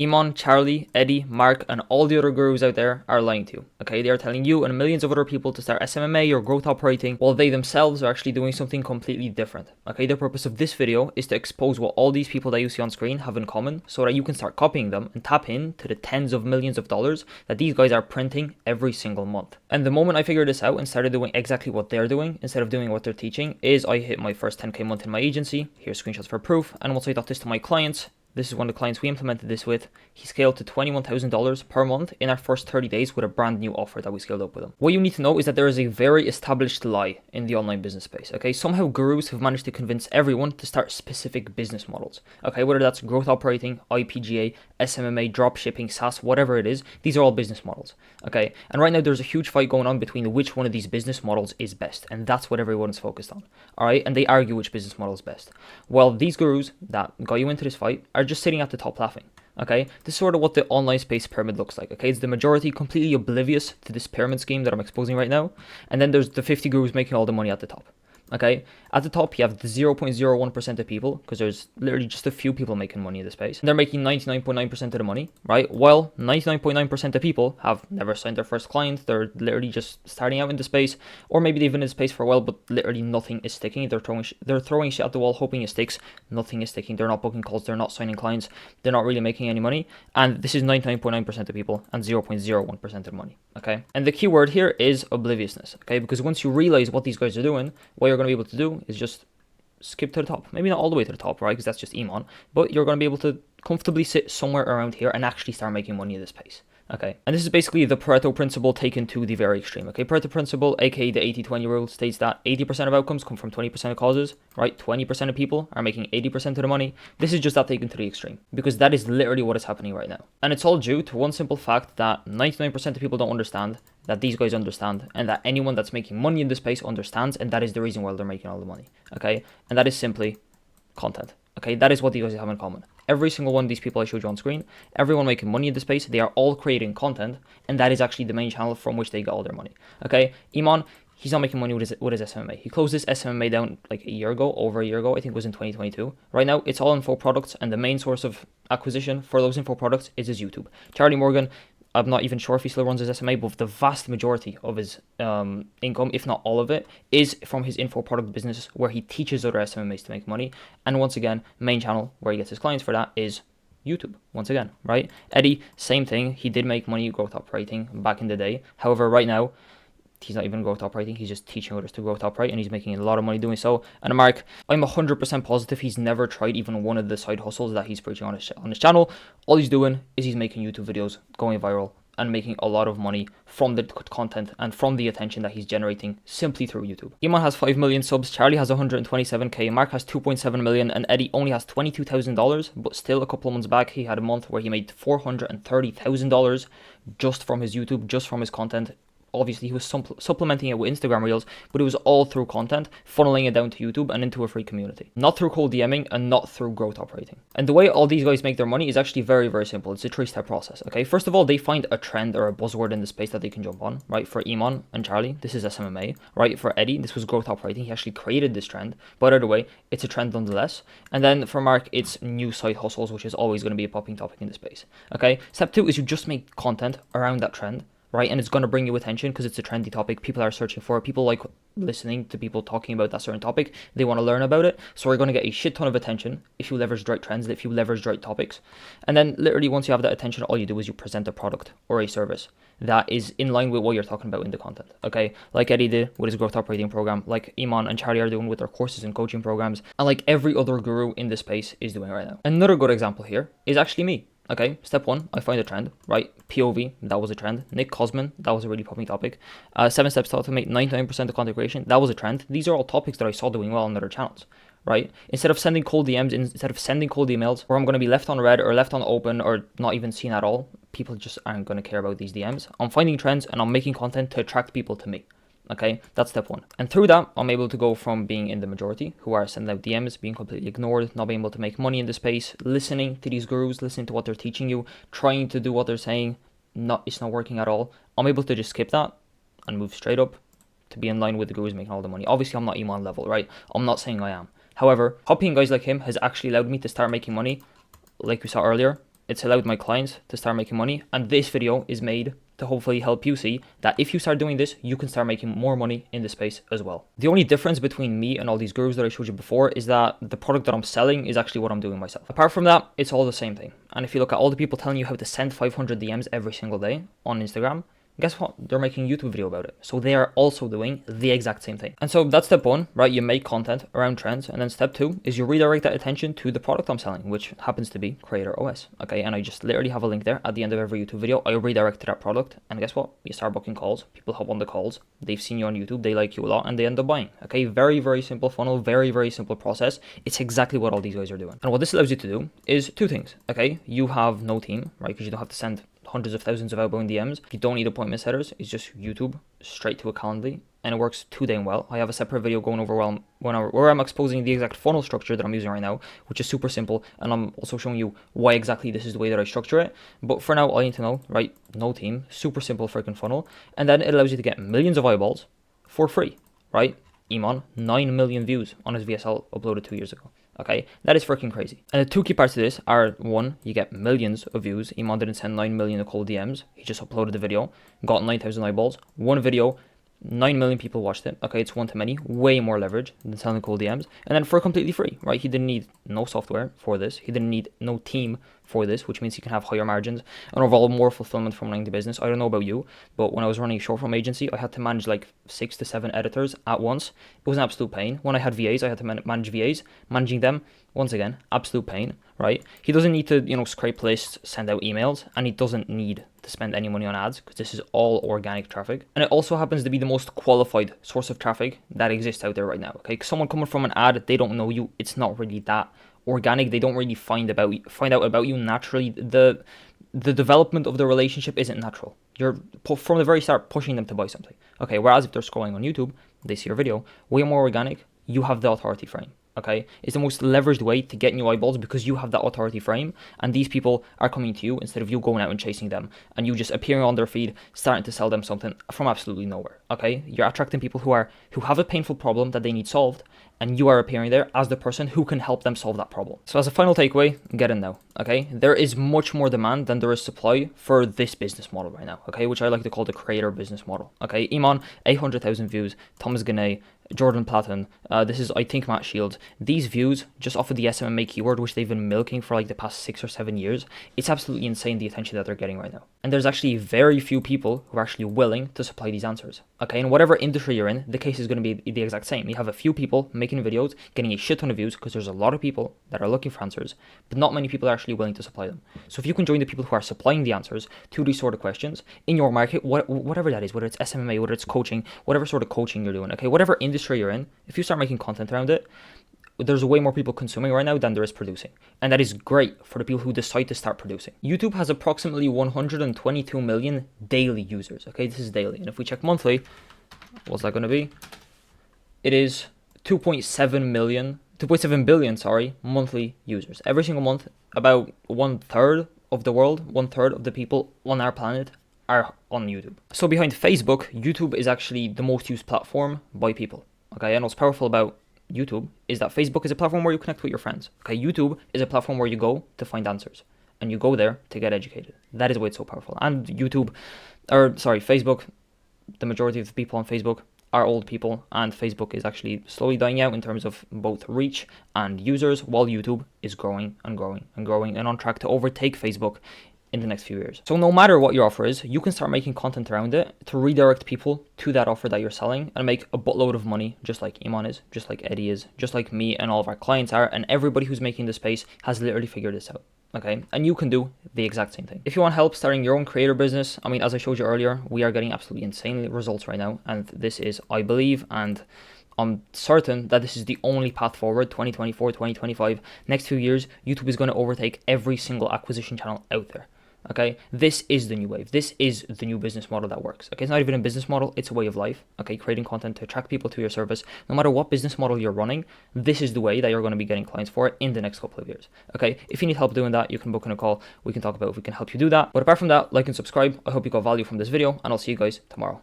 Iman, Charlie, Eddie, Mark, and all the other gurus out there are lying to you, okay? They are telling you and millions of other people to start SMMA or growth operating, while they themselves are actually doing something completely different, okay? The purpose of this video is to expose what all these people that you see on screen have in common so that you can start copying them and tap into the tens of millions of dollars that these guys are printing every single month. And the moment I figured this out and started doing exactly what they're doing instead of doing what they're teaching is I hit my first 10k month in my agency. Here's screenshots for proof. And once I taught this to my clients, this is one of the clients we implemented this with. He scaled to $21,000 per month in our first 30 days with a brand new offer that we scaled up with him. What you need to know is that there is a very established lie in the online business space, okay? Somehow gurus have managed to convince everyone to start specific business models, okay? Whether that's growth operating, IPGA, SMMA, drop shipping, SaaS, whatever it is, these are all business models, okay? And right now there's a huge fight going on between which one of these business models is best, and that's what everyone's focused on, all right? And they argue which business model is best. Well, these gurus that got you into this fight are just sitting at the top laughing. Okay, this is sort of what the online space pyramid looks like. Okay, it's the majority completely oblivious to this pyramid scheme that I'm exposing right now, and then there's the 50 gurus making all the money at the top. Okay, at the top you have the 0.01% of people, because there's literally just a few people making money in this space, and they're making 99.9% of the money, right? While 99.9% of people have never signed their first client, they're literally just starting out in the space, or maybe they've been in the space for a while, but literally nothing is sticking. They're throwing shit at the wall, hoping it sticks. Nothing is sticking. They're not booking calls. They're not signing clients. They're not really making any money. And this is 99.9% of people and 0.01% of the money. Okay, and the key word here is obliviousness. Okay, because once you realize what these guys are doing, what you're going to be able to do is just skip to the top. Maybe not all the way to the top, right? Because that's just Iman, but you're going to be able to comfortably sit somewhere around here and actually start making money at this pace. Okay, and this is basically the Pareto principle taken to the very extreme. Okay, Pareto principle, aka the 80-20 rule, states that 80% of outcomes come from 20% of causes, right? 20% of people are making 80% of the money. This is just that taken to the extreme, because that is literally what is happening right now. And it's all due to one simple fact that 99% of people don't understand, that these guys understand, and that anyone that's making money in this space understands, and that is the reason why they're making all the money. Okay, and that is simply content. Okay, that is what these guys have in common. Every single one of these people I showed you on screen, everyone making money in the space, they are all creating content, and that is actually the main channel from which they get all their money. Okay, Iman, he's not making money with his SMMA. He closed this SMMA down like over a year ago, I think it was in 2022. Right now, it's all info products, and the main source of acquisition for those info products is his YouTube. Charlie Morgan, I'm not even sure if he still runs his SMA, but the vast majority of his income, if not all of it, is from his info product business, where he teaches other SMMAs to make money. And once again, main channel where he gets his clients for that is YouTube, once again, right? Eddie, same thing. He did make money growth operating back in the day. However, right now, he's not even growth operating, he's just teaching others to growth operate, and he's making a lot of money doing so. And Mark, I'm 100% positive he's never tried even one of the side hustles that he's preaching on his channel. All he's doing is he's making YouTube videos, going viral, and making a lot of money from the content and from the attention that he's generating simply through YouTube. Iman has 5 million subs, Charlie has 127k, Mark has 2.7 million, and Eddie only has $22,000, but still a couple of months back he had a month where he made $430,000 just from his YouTube, just from his content. Obviously, he was supplementing it with Instagram Reels, but it was all through content, funneling it down to YouTube and into a free community. Not through cold DMing and not through growth operating. And the way all these guys make their money is actually very, very simple. It's a 3-step process, okay? First of all, they find a trend or a buzzword in the space that they can jump on, right? For Iman and Charlie, this is SMMA, right? For Eddie, this was growth operating. He actually created this trend, but either way, it's a trend nonetheless. And then for Mark, it's new side hustles, which is always going to be a popping topic in the space, okay? Step 2 is you just make content around that trend, right? And it's going to bring you attention because it's a trendy topic. People are searching for it. People like listening to people talking about that certain topic. They want to learn about it. So we're going to get a shit ton of attention if you leverage the right trends, if you leverage the right topics. And then literally once you have that attention, all you do is you present a product or a service that is in line with what you're talking about in the content, okay? Like Eddie did with his growth operating program, like Iman and Charlie are doing with their courses and coaching programs, and like every other guru in this space is doing right now. Another good example here is actually me. Okay, step 1, I find a trend, right? POV, that was a trend. Nick Cosman, that was a really popping topic. 7 steps to automate 99% of content creation, that was a trend. These are all topics that I saw doing well on other channels, right? Instead of sending cold DMs, instead of sending cold emails, where I'm going to be left on red or left on open or not even seen at all, people just aren't going to care about these DMs. I'm finding trends and I'm making content to attract people to me. Okay, that's step 1. And through that, I'm able to go from being in the majority, who are sending out DMs, being completely ignored, not being able to make money in the space, listening to these gurus, listening to what they're teaching you, trying to do what they're saying, it's not working at all. I'm able to just skip that and move straight up to be in line with the gurus making all the money. Obviously, I'm not Iman level, right? I'm not saying I am. However, copying guys like him has actually allowed me to start making money, like we saw earlier, it's allowed my clients to start making money, and this video is made to hopefully help you see that if you start doing this, you can start making more money in this space as well. The only difference between me and all these gurus that I showed you before is that the product that I'm selling is actually what I'm doing myself. Apart from that, it's all the same thing. And if you look at all the people telling you how to send 500 DMs every single day on Instagram, guess what? They're making a YouTube video about it. So they are also doing the exact same thing. And so that's step one, right? You make content around trends. And then step two is you redirect that attention to the product I'm selling, which happens to be Creator OS. Okay. And I just literally have a link there at the end of every YouTube video. I redirect to that product. And guess what? You start booking calls. People hop on the calls. They've seen you on YouTube. They like you a lot and they end up buying. Okay. Very, very simple funnel. Very, very simple process. It's exactly what all these guys are doing. And what this allows you to do is two things. Okay. You have no team, right? Because you don't have to send hundreds of thousands of outbound DMs. You don't need appointment setters. It's just YouTube straight to a Calendly, and it works too damn well. I have a separate video going over where I'm exposing the exact funnel structure that I'm using right now, which is super simple, and I'm also showing you why exactly this is the way that I structure it. But for now, all you need to know, right? No team, super simple freaking funnel, and then it allows you to get millions of eyeballs for free, right? Iman, 9 million views on his VSL uploaded 2 years ago. Okay, that is freaking crazy. And the two key parts to this are, one, you get millions of views. Iman didn't send 9 million cold DMs. He just uploaded the video, got 9,000 eyeballs. One video, 9 million people watched it. Okay, it's one to many, way more leverage than selling cold DMs. And then for completely free, right? He didn't need no software for this. He didn't need no team for this, which means he can have higher margins and overall more fulfillment from running the business. I don't know about you, but when I was running a short form agency, I had to manage like 6 to 7 editors at once. It was an absolute pain. When I had VAs, I had to manage VAs. Managing them, once again, absolute pain, right? He doesn't need to, scrape lists, send out emails, and he doesn't need to spend any money on ads because this is all organic traffic. And it also happens to be the most qualified source of traffic that exists out there right now, okay? Someone coming from an ad, they don't know you. It's not really that organic. They don't really find out about you naturally. The development of the relationship isn't natural. You're from the very start pushing them to buy something. Okay, whereas if they're scrolling on YouTube, they see your video, way more organic, you have the authority frame. Okay, it's the most leveraged way to get new eyeballs because you have that authority frame, and these people are coming to you instead of you going out and chasing them and you just appearing on their feed, starting to sell them something from absolutely nowhere. Okay, you're attracting people who have a painful problem that they need solved, and you are appearing there as the person who can help them solve that problem. So as a final takeaway, get in now. Okay, there is much more demand than there is supply for this business model right now. Okay, which I like to call the creator business model. Okay, Iman, 800,000 views. Thomas Gannay, Jordan Platten, this is, I think, Matt Shields. These views, just off of the SMMA keyword, which they've been milking for like the past 6 or 7 years, it's absolutely insane the attention that they're getting right now. And there's actually very few people who are actually willing to supply these answers. Okay, in whatever industry you're in, the case is going to be the exact same. You have a few people making videos, getting a shit ton of views because there's a lot of people that are looking for answers, but not many people are actually willing to supply them. So if you can join the people who are supplying the answers to these sort of questions in your market, whatever that is, whether it's SMMA, whether it's coaching, whatever sort of coaching you're doing, okay, whatever industry you're in, if you start making content around it, there's way more people consuming right now than there is producing. And that is great for the people who decide to start producing. YouTube has approximately 122 million daily users. Okay, this is daily. And if we check monthly, what's that going to be? It is 2.7 billion, monthly users. Every single month, about 1/3 of the world, 1/3 of the people on our planet are on YouTube. So behind Facebook, YouTube is actually the most used platform by people. Okay, and what's powerful about YouTube is that Facebook is a platform where you connect with your friends. Okay, YouTube is a platform where you go to find answers and you go there to get educated. That is why it's so powerful. And Facebook, the majority of the people on Facebook are old people, and Facebook is actually slowly dying out in terms of both reach and users, while YouTube is growing and growing and growing and on track to overtake Facebook in the next few years. So no matter what your offer is, you can start making content around it to redirect people to that offer that you're selling and make a buttload of money, just like Iman is, just like Eddie is, just like me and all of our clients are, and everybody who's making the space has literally figured this out. Okay, and you can do the exact same thing. If you want help starting your own creator business, I mean, as I showed you earlier, we are getting absolutely insane results right now, and this is, I believe, and I'm certain that this is the only path forward. 2024, 2025, next few years, YouTube is going to overtake every single acquisition channel out there. Okay, this is the new wave. This is the new business model that works. Okay, it's not even a business model, it's a way of life. Okay, creating content to attract people to your service. No matter what business model you're running, this is the way that you're going to be getting clients for in the next couple of years. Okay, if you need help doing that, you can book in a call. We can talk about if we can help you do that. But apart from that, like and subscribe. I hope you got value from this video, and I'll see you guys tomorrow.